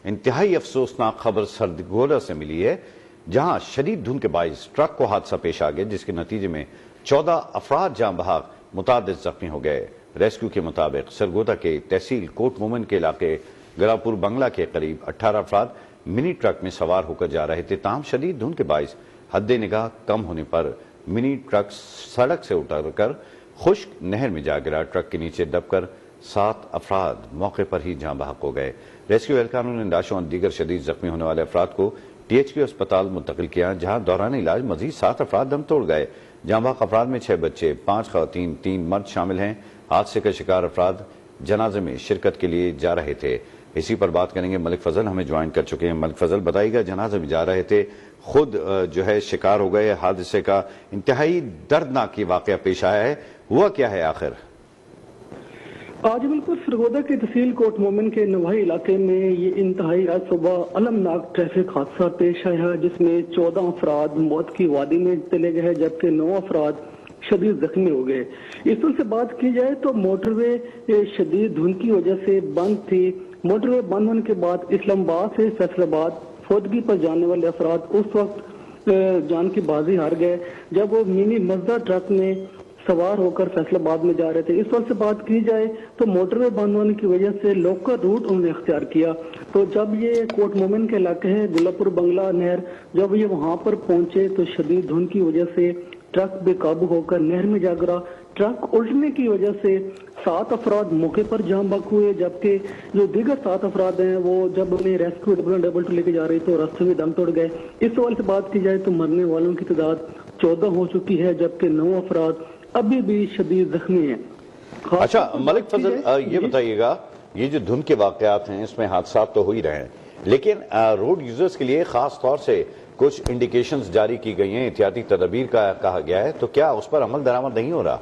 انتہائی افسوسناک خبر سرگودا سے ملی ہے، جہاں شدید دھند کے باعث ٹرک کو حادثہ پیش آ گیا، جس کے نتیجے میں 14 افراد جاں بحق، متعدد زخمی ہو گئے۔ ریسکیو کے مطابق سرگودا کے تحصیل کوٹ مومن کے علاقے گلاپور بنگلہ کے قریب 18 افراد منی ٹرک میں سوار ہو کر جا رہے تھے، تاہم شدید دھند کے باعث حد نگاہ کم ہونے پر منی ٹرک سڑک سے اتر کر خشک نہر میں جا گرا۔ ٹرک کے نیچے دب کر 7 افراد موقع پر ہی جاں بحق ہو گئے۔ ریسکیو اہلکاروں نے لاشوں اور دیگر شدید زخمی ہونے والے افراد کو THQ اسپتال منتقل کیا، جہاں دوران علاج مزید 7 افراد دم توڑ گئے۔ جاں بحق افراد میں 6 بچے، 5 خواتین، 3 مرد شامل ہیں۔ حادثے کا شکار افراد جنازے میں شرکت کے لیے جا رہے تھے۔ اسی پر بات کریں گے، ملک فضل ہمیں جوائن کر چکے ہیں۔ ملک فضل، بتائیے گا، جنازے میں جا رہے تھے، خود جو ہے شکار ہو گئے حادثے کا، انتہائی دردناک واقعہ پیش آیا ہے، ہوا کیا ہے آخر؟ آج بالکل سرگودا کے تحصیل کوٹ مومن کے نواحی علاقے میں یہ انتہائی آج صبح المناک ٹریفک حادثہ پیش آیا، جس میں 14 افراد موت کی وادی میں چلے گئے، جبکہ 9 افراد شدید زخمی ہو گئے۔ اس طرح سے بات کی جائے تو موٹر وے شدید دھند کی وجہ سے بند تھی۔ موٹر وے بند ہونے کے بعد اسلام آباد سے فیصل آباد فوتگی پر جانے والے افراد اس وقت جان کی بازی ہار گئے جب وہ منی مزدہ ٹرک میں سوار ہو کر فیصل آباد میں جا رہے تھے۔ اس وقت سے بات کی جائے تو موٹر وے بند ہونے کی وجہ سے لوکل روٹ انہوں نے اختیار کیا، تو جب یہ کوٹ مومن کے علاقے ہے گلاپور بنگلہ نہر، جب یہ وہاں پر پہنچے تو شدید دھند کی وجہ سے ٹرک بے قابو ہو کر نہر میں جا گرا۔ ٹرک الٹنے کی وجہ سے 7 افراد موقع پر جاں بحق ہوئے، جبکہ جو دیگر 7 افراد ہیں وہ جب انہیں ریسکیو 112 لے کے جا رہی تو راستے میں دم توڑ گئے۔ اس سوال سے بات کی جائے تو مرنے والوں کی تعداد 14 ہو چکی ہے، جبکہ 9 افراد ابھی بھی شدید زخمی ہیں۔ اچھا ملک فضل، یہ بتائیے گا، یہ جو دھند کے واقعات ہیں اس میں حادثات تو ہو ہی رہے ہیں، لیکن روڈ یوزرز کے لیے خاص طور سے کچھ انڈیکیشنز جاری کی گئی ہیں، احتیاطی تدابیر کا کہا گیا ہے، تو کیا اس پر عمل درآمد نہیں ہو رہا؟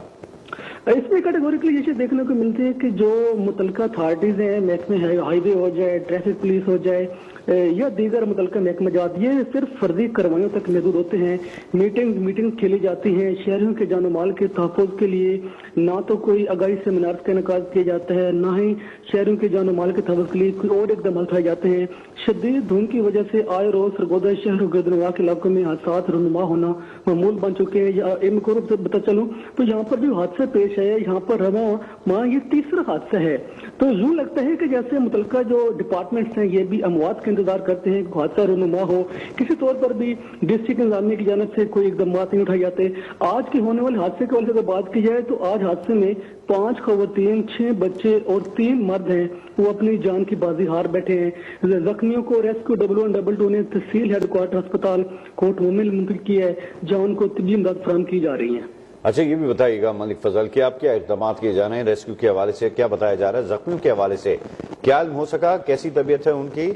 اس میں کیٹیگوریکلی یہ چیز دیکھنے کو ملتی ہے کہ جو متعلقہ اتھارٹیز ہیں، محکمہ ہائی وے ہو جائے، ٹریفک پولیس ہو جائے یا دیگر متعلقہ محکمہ جات، یہ صرف فرضی کارروائیوں تک محدود ہوتے ہیں۔ میٹنگ کھیلی جاتی ہیں شہریوں کے جان و مال کے تحفظ کے لیے، نہ تو کوئی آگاہی سیمینارز کا انعقاد کیا جاتا ہے، نہ ہی شہریوں کے جان و مال کے تحفظ کے لیے کوئی اور اقدامات اٹھائے جاتے ہیں۔ شدید دھند کی وجہ سے آئے روز سرگودا شہر و گردنواح کے علاقوں میں حادثات رونما ہونا معمول بن چکے ہیں۔ ان کو بتا چلوں تو یہاں پر جو حادثہ پیش ہے، یہاں پر رواں ماہ یہ تیسرا حادثہ ہے، تو یوں لگتا ہے کہ جیسے متعلقہ جو ڈپارٹمنٹس ہیں یہ بھی اموات کا انتظار کرتے ہیں کہ حادثہ رونما ہو، کسی طور پر بھی ڈسٹرکٹ انتظامیہ کی جانب سے کوئی اقدامات نہیں اٹھائے جاتے۔ آج کے ہونے والے حادثے کے حوالے سے بات کی جائے تو آج حادثے میں 5 خواتین، 6 بچے اور 3 مرد ہیں، وہ اپنی جان کی بازی ہار بیٹھے ہیں۔ زخمیوں کو ریسکیو 112 نے تحصیل ہیڈ کوارٹر ہسپتال کوٹ مومن منتقل کیا ہے، جہاں ان کو طبی امداد فراہم کی جا رہی ہیں۔ اچھا یہ بھی بتائیے گا ملک فضل کہ آپ کیا اقدامات کیے جا رہے ہیں ریسکیو کے حوالے سے، کیا بتایا جا رہا ہے زخمیوں کے حوالے سے، کیا علم ہو سکا، کیسی طبیعت ہے ان کی؟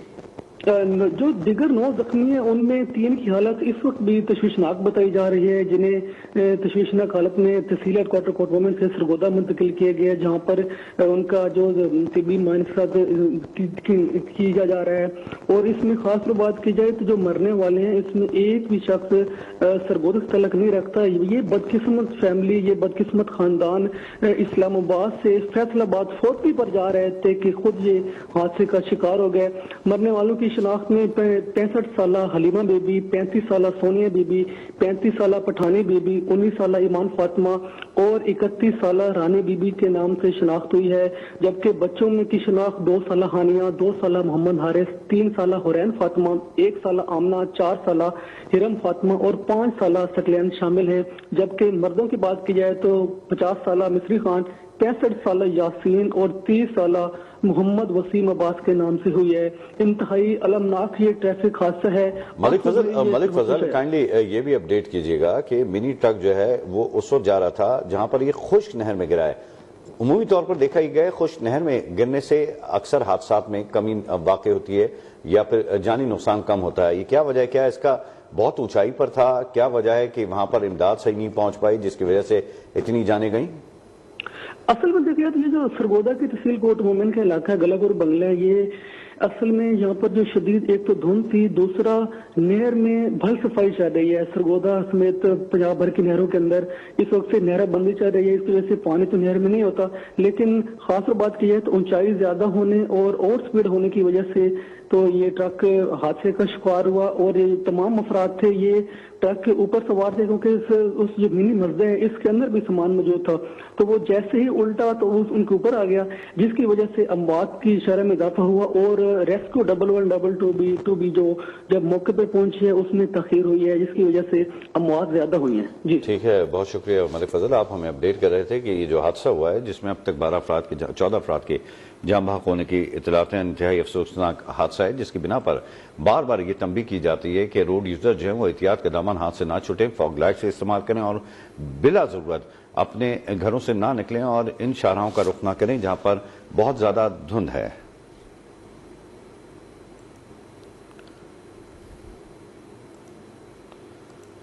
جو دیگر 9 زخمی ہیں ان میں 3 کی حالت اس وقت بھی تشویشناک بتائی جا رہی ہے، جنہیں تشویشناک حالت میں تحصیل ہیڈ کوارٹر کوٹ مومن سے سرگودا منتقل کیا گیا، جہاں پر ان کا جو طبی معائنات کیا جا رہا ہے۔ اور اس میں خاص طور بات کی جائے تو جو مرنے والے ہیں اس میں ایک بھی شخص سرگودا سے تعلق نہیں رکھتا۔ یہ بدقسمت فیملی، یہ بدقسمت خاندان اسلام آباد سے فیصل آباد فوتگی پر جا رہے تھے کہ خود یہ حادثے کا شکار ہو گئے۔ مرنے والوں کی شناخت میں 65 سالہ حلیمہ بی بی، 35 سالہ سونیا بی بی، 35 سالہ پٹھانی بی بی، 19 سالہ ایمان فاطمہ اور 31 سالہ رانی بی بی کے نام سے شناخت ہوئی ہے، جبکہ بچوں میں کی شناخت 2 سالہ ہانیہ، 2 سالہ محمد حارث، 3 سالہ حورین فاطمہ، 1 سالہ آمنہ، 4 سالہ ہرم فاطمہ اور 5 سالہ سکلین شامل ہیں، جبکہ مردوں کی بات کی جائے تو 50 سالہ مصری خان، 65 سالہ یاسین اور 30 سالہ محمد وسیم عباس کے نام سے ہوئی ہے۔ انتہائی المناک یہ ٹریفک حادثہ ہے۔ ملک فضل کائنڈلی یہ بھی اپڈیٹ کیجیے گا کہ منی ٹرک جو ہے وہ اس وقت جا رہا تھا جہاں پر یہ خشک نہر میں گرا ہے۔ عمومی طور پر دیکھا ہی گیا خشک نہر میں گرنے سے اکثر حادثات میں کمی واقع ہوتی ہے یا پھر جانی نقصان کم ہوتا ہے، یہ کیا وجہ ہے؟ کیا اس کا بہت اونچائی پر تھا؟ کیا وجہ ہے کہ وہاں پر امداد صحیح نہیں پہنچ پائی جس کی وجہ سے اتنی جانیں گئیں؟ اصل میں دیکھیے تو یہ جو سرگودا کی تحصیل کوٹ مومن کا علاقہ ہے گلاپور بنگلہ، یہ اصل میں یہاں پر جو شدید ایک تو دھند تھی، دوسرا نہر میں بھل صفائی چل رہی ہے۔ سرگودا سمیت پنجاب بھر کی نہروں کے اندر اس وقت سے نہر بندی چل رہی ہے، اس وجہ سے پانی تو نہر میں نہیں ہوتا، لیکن خاص طور بات کی ہے تو اونچائی زیادہ ہونے اور اوور سپیڈ ہونے کی وجہ سے تو یہ ٹرک حادثے کا شکار ہوا اور یہ تمام افراد تھے یہ ٹرک کے اوپر سوار تھے کیونکہ اس جو منی مسجد ہے اس کے اندر بھی سامان موجود تھا، تو وہ جیسے ہی الٹا تو ان کے اوپر آ گیا، جس کی وجہ سے اموات کی شرح میں اضافہ ہوا اور ریسکیو 112 بھی جو جب موقع پہ پہنچی ہے اس میں تاخیر ہوئی ہے، جس کی وجہ سے اموات زیادہ ہوئی ہیں۔ جی ٹھیک ہے، بہت شکریہ ملک فضل، آپ ہمیں اپڈیٹ کر رہے تھے کہ یہ جو حادثہ ہوا ہے جس میں اب تک 14 افراد کے جاں بحق ہونے کی اطلاعات ہیں، انتہائی افسوسناک حادثہ ہے جس کی بنا پر بار بار یہ تنبیہ کی جاتی ہے کہ روڈ یوزر جو ہیں وہ احتیاط کا دامن ہاتھ سے نہ چھوٹیں، فوگ لائٹ سے استعمال کریں اور بلا ضرورت اپنے گھروں سے نہ نکلیں اور ان شاہراہوں کا رخ نہ کریں جہاں پر بہت زیادہ دھند ہے۔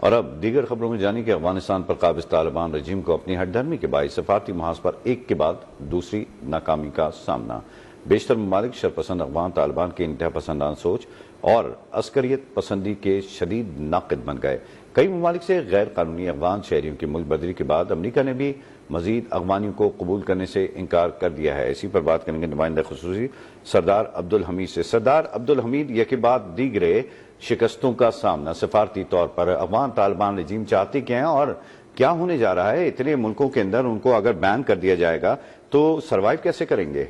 اور اب دیگر خبروں میں جانی کہ افغانستان پر قابض طالبان رجیم کو اپنی ہٹ دھرمی کے باعث سفارتی محاذ پر ایک کے بعد دوسری ناکامی کا سامنا۔ بیشتر ممالک شرپسند افغان طالبان کے انتہا پسندانہ سوچ اور عسکریت پسندی کے شدید ناقد بن گئے۔ کئی ممالک سے غیر قانونی افغان شہریوں کی ملک بدری کے بعد امریکہ نے بھی مزید افغانیوں کو قبول کرنے سے انکار کر دیا ہے۔ اسی پر بات کریں گے نمائندہ خصوصی سردار عبدالحمید سے۔ سردار عبدالحمید، یہ کے بعد دیگرے شکستوں کا سامنا سفارتی طور پر افغان طالبان رجیم چاہتی کیا ہیں اور کیا ہونے جا رہا ہے؟ اتنے ملکوں کے اندر ان کو اگر بین کر دیا جائے گا تو سروائیو کیسے کریں گے؟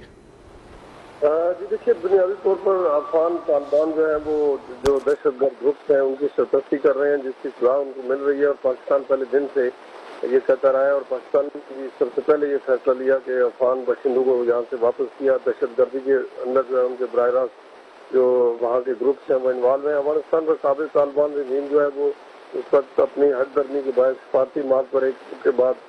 جی دیکھیے، بنیادی طور پر افغان طالبان جو ہے وہ جو دہشت گرد گروپس ہیں ان کی سرپرستی کر رہے ہیں، جس کی اطلاع ان کو مل رہی ہے، اور پاکستان پہلے دن سے یہ کہتا رہا ہے اور پاکستان نے سب سے پہلے یہ فیصلہ لیا کہ افغان باشندوں کو یہاں سے واپس کیا۔ دہشت گردی کے اندر جو ہے ان کے براہ راست جو وہاں کے گروپس ہیں وہ انوالو ہیں۔ افغانستان پر قابض طالبان رجیم جو ہے وہ اس وقت اپنی ہٹ دھرمی کے باعث سفارتی مارگ پر ایک کے بعد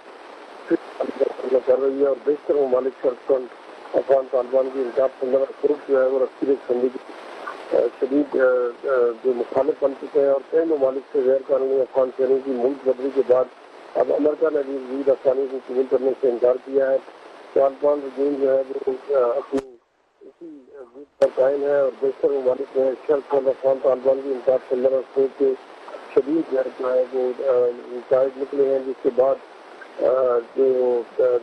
پھر کر رہی ہے، اور بیشتر ممالک شرپسند افغان طالبان کی انتہا پسندانہ گروپ جو ہے وہ عسکریت پسندی کی شدید جو مخالف بن چکے ہیں، اور کئی ممالک سے غیر قانونی افغان شہریوں کی ملک بدری کے بعد اب امریکہ نے بھی مزید افغانیوں کو قبول کرنے سے انکار کیا ہے۔ طالبان رجیم جو ہے وہ اپنی اسی ضد پر قائم ہے، اور بیشتر ممالک میں شرپسند افغان طالبان کی انتہا پسندانہ سوچ کے شدید جو ہے وہ نتائج نکلے ہیں، جس کے بعد جو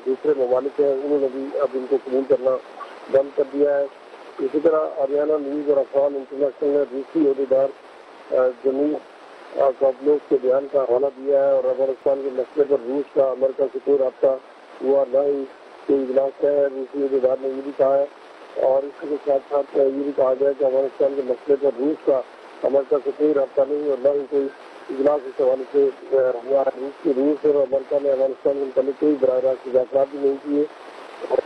دوسرے ممالک ہیں انہوں نے بھی اب ان کو قبول کرنا بند کر دیا ہے۔ اسی طرح آریانہ نیوز اور افغان انٹرنیشنل نے روسی عہدیدار جمیل کابلوف کے بیان کا حوالہ دیا ہے، اور افغانستان کے مسئلے پر روس کا امریکہ سے کوئی رابطہ ہوا نہ ہی کوئی اجلاس ہے۔ روسی عہدیدار نے یہ بھی کہا ہے، اور اس کے ساتھ ساتھ یہ بھی کہا گیا کہ افغانستان کے مسئلے پر روس کا امریکہ سے کوئی رابطہ نہیں اور نہ ہی کوئی اجلاس اس حوالے سے ہوا ہے۔ روس اور امریکہ نے افغانستان کے متعلق کوئی براہ راست مذاکرات بھی نہیں کیے، اور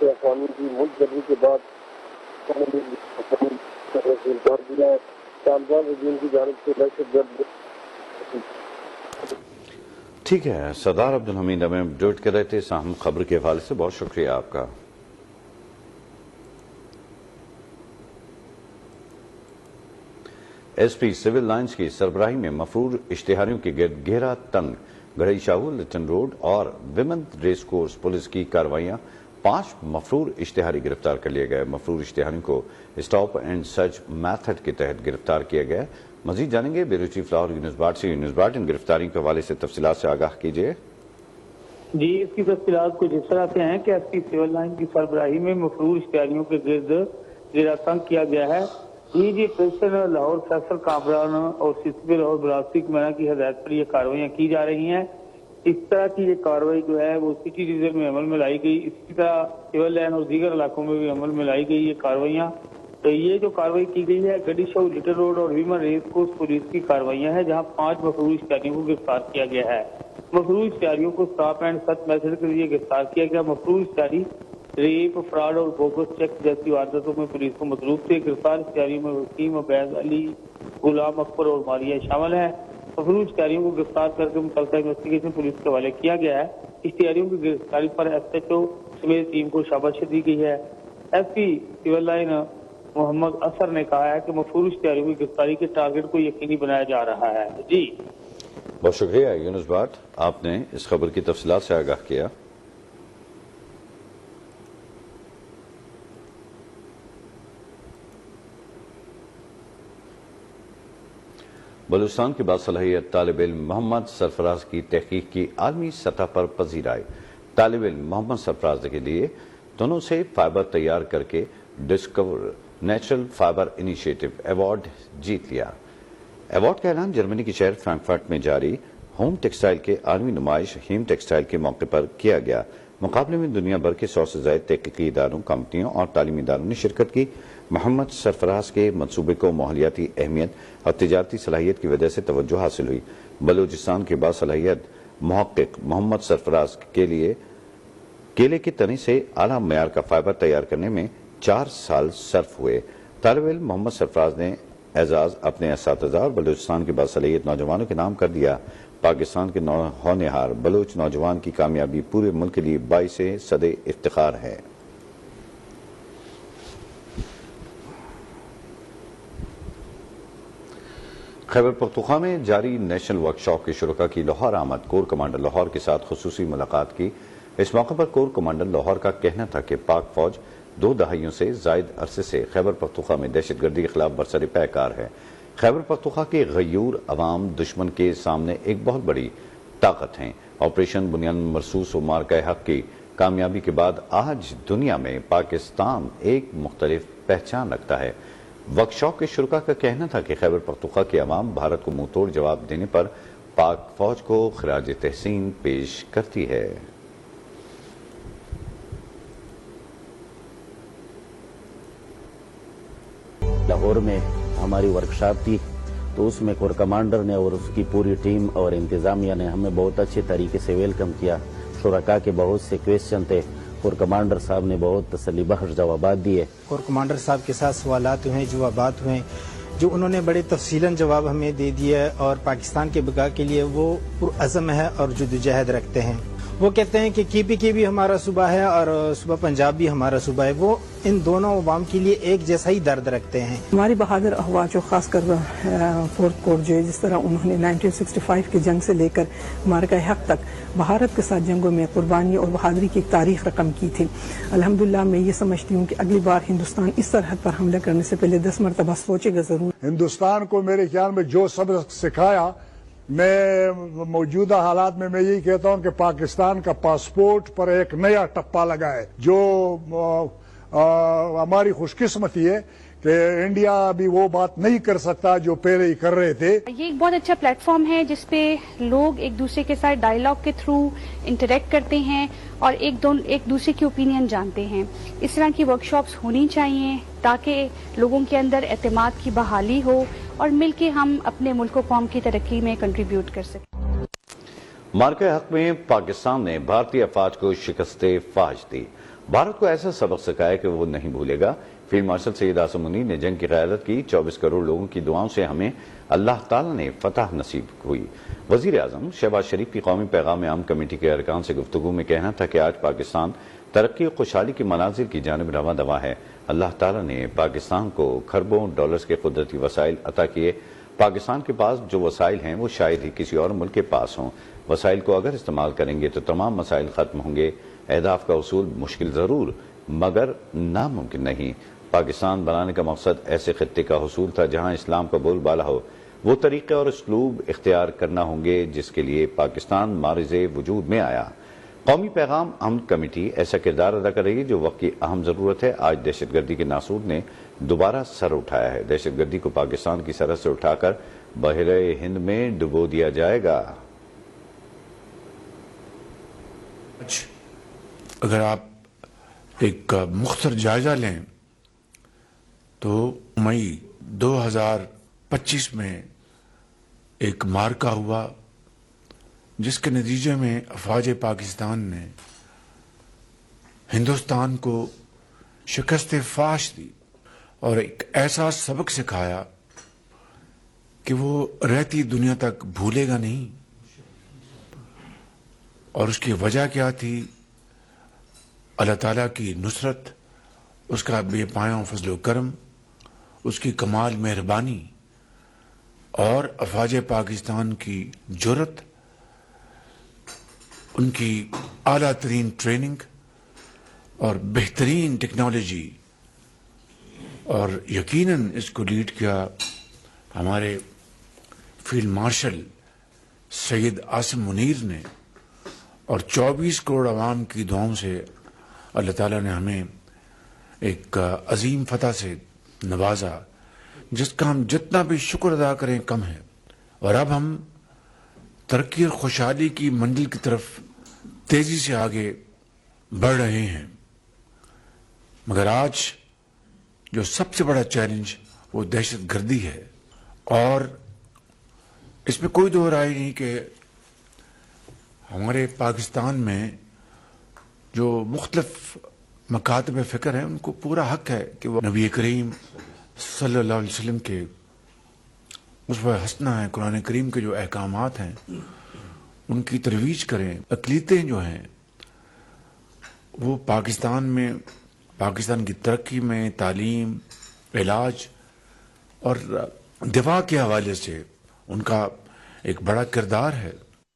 افغانی کی ملک بدری کے بعد انکار دیا ہے۔ طالبان رجیم کی جانب سے دہشت گرد ٹھیک ہے، سردار عبدالحمید ہمیں اپڈیٹ کر رہے تھے اس اہم خبر کے حوالے سے، بہت شکریہ آپ کا۔ ایس پی سول لائنز کی سربراہی میں مفرور اشتہاریوں کے گرد گھیرا تنگ، گڑھئی شاہو، لٹن روڈ اور ویمن ریس کورس پولیس کی کارروائیاں، 5 مفرور اشتہاری گرفتار کر لیے گئے۔ مفرور اشتہاریوں کو اسٹاپ اینڈ سرچ میتھڈ کے تحت گرفتار کیا گیا۔ مزید جانیں گے بیورو چیف لاہور یونس باٹ سے۔ یونس باٹ، ان گرفتاری کے حوالے سے تفصیلات سے آگاہ کیجیے۔ جی، اس کی تفصیلات کچھ اس طرح سے ہیں کہ ایس پی سول لائن کی سربراہی میں مفرور اشتہاریوں کے گرد گھیرا تنگ کیا گیا ہے۔ ڈی جی پریشن لاہور فیصل کامران اور سی سی پی لاہور براستی کمیرہ کی ہدایت پر یہ کارروائیاں کی جا رہی ہیں۔ اس طرح کی یہ کارروائی جو ہے وہ سٹی ریزن میں عمل میں لائی گئی، اسی طرح سول لائن اور دیگر علاقوں میں بھی عمل میں لائی گئی یہ کارروائیاں۔ تو یہ جو کارروائی کی گئی ہے گڑھی شاہو، لٹل روڈ اور ویمن ریس کورس پولیس کی کارروائیاں ہیں، جہاں 5 مفرور اشتہاریوں کو گرفتار کیا گیا ہے۔ مفرور اشتہاریوں کو اسٹاپ اینڈ سرچ میتھڈ کے ذریعے گرفتار کیا گیا۔ مفرور اشتہاری ریپ، فراڈ اور بوگس چیک جیسی وارداتوں میں پولیس کو مطلوب تھے۔ گرفتار اشتہاریوں میں وسیم، عبید علی، غلام اکبر اور ماریہ شامل ہیں۔ مفرور اشتہاریوں کو گرفتار کر کے متعلقہ انویسٹیگیشن پولیس کے حوالے کیا گیا ہے۔ اشتہاریوں کی گرفتاری پر ایس ایچ او سمیت ٹیم کو شاباشی دی گئی ہے۔ ایس پی سول لائن محمد اثر نے کہا ہے کہ مفرور اشتہاریوں کی گرفتاری کے ٹارگٹ کو یقینی بنایا جا رہا ہے۔ جی بہت شکریہ یونس باٹ، آپ نے اس خبر کی تفصیلات سے آگاہ کیا۔ بلوچستان کے باصلاحیت طالب علم محمد سرفراز کی تحقیق کی عالمی سطح پر پذیرائی۔ طالب علم محمد سرفراز کے لیے دونوں سے فائبر تیار کر کے discover natural fibre initiative award جیت لیا۔ ایوارڈ کا اعلان جرمنی کے شہر فرینکفرٹ میں جاری ہوم ٹیکسٹائل کے عالمی نمائش ہیم ٹیکسٹائل کے موقع پر کیا گیا۔ مقابلے میں دنیا بھر کے 100 سے زائد تحقیقی اداروں، کمپنیوں اور تعلیمی اداروں نے شرکت کی۔ محمد سرفراز کے منصوبے کو ماحولیاتی اہمیت اور تجارتی صلاحیت کی وجہ سے توجہ حاصل ہوئی۔ بلوچستان کے باصلاحیت محقق محمد سرفراز کے لیے کیلے کے تنے سے اعلیٰ معیار کا فائبر تیار کرنے میں 4 سال صرف ہوئے۔ طالب علم محمد سرفراز نے اعزاز اپنے اساتذہ اور بلوچستان کے باصلاحیت نوجوانوں کے نام کر دیا۔ پاکستان کے ہونہار بلوچ نوجوان کی کامیابی پورے ملک کے لیے باعث صد افتخار ہے۔ خیبر پختونخوا میں جاری نیشنل ورکشاپ کے شرکاء کی لاہور آمد۔ کور کمانڈر لاہور کے ساتھ خصوصی ملاقات کی۔ اس موقع پر کور کمانڈر لاہور کا کہنا تھا کہ پاک فوج 2 دہائیوں سے زائد عرصے سے خیبر پختونخوا میں دہشت گردی کے خلاف برسر پیکار ہے۔ خیبر پختونخوا کے غیور عوام دشمن کے سامنے ایک بہت بڑی طاقت ہیں۔ آپریشن بنیاد مرصوص و مارکہ حق کی کامیابی کے بعد آج دنیا میں پاکستان ایک مختلف پہچان رکھتا ہے۔ ورکشاپ کے شرکاء کا کہنا تھا کہ خیبر پختونخوا کے عوام بھارت کو منہ توڑ جواب دینے پر پاک فوج کو خراج تحسین پیش کرتی ہے۔ لاہور میں ہماری ورکشاپ تھی تو اس میں کور کمانڈر نے اور اس کی پوری ٹیم اور انتظامیہ نے ہمیں بہت اچھے طریقے سے ویلکم کیا۔ شرکاء کے بہت سے کویسچن تھے، کور کمانڈر صاحب نے بہت تسلی بخش جوابات دیے۔ کور کمانڈر صاحب کے ساتھ سوالات ہوئے، جوابات ہوئے، جو انہوں نے بڑے تفصیلاً جواب ہمیں دے دیا اور پاکستان کے بقا کے لیے وہ پرعزم ہے اور جدوجہد رکھتے ہیں۔ وہ کہتے ہیں کہ کی بھی ہمارا صوبہ ہے اور صوبہ پنجاب بھی ہمارا صوبہ ہے، وہ ان دونوں عوام کے لیے ایک جیسا ہی درد رکھتے ہیں۔ ہماری بہادر افواج جو خاص کر فورتھ کور جو ہے، جس طرح انہوں نے 1965 کی جنگ سے لے کر مارکہ حق تک بھارت کے ساتھ جنگوں میں قربانی اور بہادری کی ایک تاریخ رقم کی تھی۔ الحمدللہ میں یہ سمجھتی ہوں کہ اگلی بار ہندوستان اس سرحد پر حملہ کرنے سے پہلے 10 مرتبہ سوچے گا ضرور۔ ہندوستان کو میرے خیال میں جو سبق سکھایا، میں موجودہ حالات میں یہی کہتا ہوں کہ پاکستان کا پاسپورٹ پر ایک نیا ٹپا لگا ہے، جو ہماری خوش قسمتی ہے کہ انڈیا ابھی وہ بات نہیں کر سکتا جو پہلے ہی کر رہے تھے۔ یہ ایک بہت اچھا پلیٹ فارم ہے جس پہ لوگ ایک دوسرے کے ساتھ ڈائیلاگ کے تھرو انٹریکٹ کرتے ہیں اور ایک دوسرے کی اوپینین جانتے ہیں۔ اس طرح کی ورکشاپس ہونی چاہیے تاکہ لوگوں کے اندر اعتماد کی بحالی ہو اور مل کے ہم اپنے ملک و قوم کی ترقی میں کنٹریبیوٹ کر سکیں۔ مارکہ حق میں پاکستان نے بھارتی افواج کو شکست فاش دی۔ بھارت کو ایسا سبق سکھایا کہ وہ نہیں بھولے گا۔ فیلڈ مارشل سید عاصم منیر نے جنگ کی قیادت کی۔ 24 کروڑ لوگوں کی دعاؤں سے ہمیں اللہ تعالیٰ نے فتح نصیب ہوئی۔ وزیر اعظم شہباز شریف کی قومی پیغام عام کمیٹی کے ارکان سے گفتگو میں کہنا تھا کہ آج پاکستان ترقی و خوشحالی کے مناظر کی جانب رواں دواں ہے۔ اللہ تعالیٰ نے پاکستان کو کھربوں ڈالرز کے قدرتی وسائل عطا کیے۔ پاکستان کے پاس جو وسائل ہیں وہ شاید ہی کسی اور ملک کے پاس ہوں۔ وسائل کو اگر استعمال کریں گے تو تمام مسائل ختم ہوں گے۔ اہداف کا حصول مشکل ضرور مگر ناممکن نہیں۔ پاکستان بنانے کا مقصد ایسے خطے کا حصول تھا جہاں اسلام کا بول بالا ہو۔ وہ طریقے اور اسلوب اختیار کرنا ہوں گے جس کے لیے پاکستان معرض وجود میں آیا۔ قومی پیغام عام کمیٹی ایسا کردار ادا کر رہی ہے جو وقت کی اہم ضرورت ہے۔ آج دہشت گردی کے ناسور نے دوبارہ سر اٹھایا ہے۔ دہشت گردی کو پاکستان کی سرحد سے اٹھا کر بحیرہ ہند میں ڈبو دیا جائے گا۔ اگر آپ ایک مختصر جائزہ لیں تو مئی 2025 میں ایک مارکہ ہوا جس کے نتیجے میں افواج پاکستان نے ہندوستان کو شکست فاش دی اور ایک ایسا سبق سکھایا کہ وہ رہتی دنیا تک بھولے گا نہیں۔ اور اس کی وجہ کیا تھی؟ اللہ تعالیٰ کی نصرت، اس کا بے پایاں فضل و کرم، اس کی کمال مہربانی اور افواج پاکستان کی جرت، ان کی اعلیٰ ترین ٹریننگ اور بہترین ٹیکنالوجی، اور یقیناً اس کو لیڈ کیا ہمارے فیلڈ مارشل سید عاصم منیر نے، اور 24 کروڑ عوام کی دعاؤں سے اللہ تعالیٰ نے ہمیں ایک عظیم فتح سے نوازا جس کا ہم جتنا بھی شکر ادا کریں کم ہے، اور اب ہم ترقی اور خوشحالی کی منزل کی طرف تیزی سے آگے بڑھ رہے ہیں۔ مگر آج جو سب سے بڑا چیلنج وہ دہشت گردی ہے، اور اس میں کوئی دو رائے نہیں کہ ہمارے پاکستان میں جو مختلف مکاتب فکر ہیں ان کو پورا حق ہے کہ وہ نبی کریم صلی اللہ علیہ وسلم کے اسوہ حسنہ ہیں، قرآن کریم کے جو احکامات ہیں ان کی ترویج کریں۔ اقلیتیں جو ہیں وہ پاکستان میں، پاکستان کی ترقی میں، تعلیم، علاج اور دفاع کے حوالے سے ان کا ایک بڑا کردار ہے۔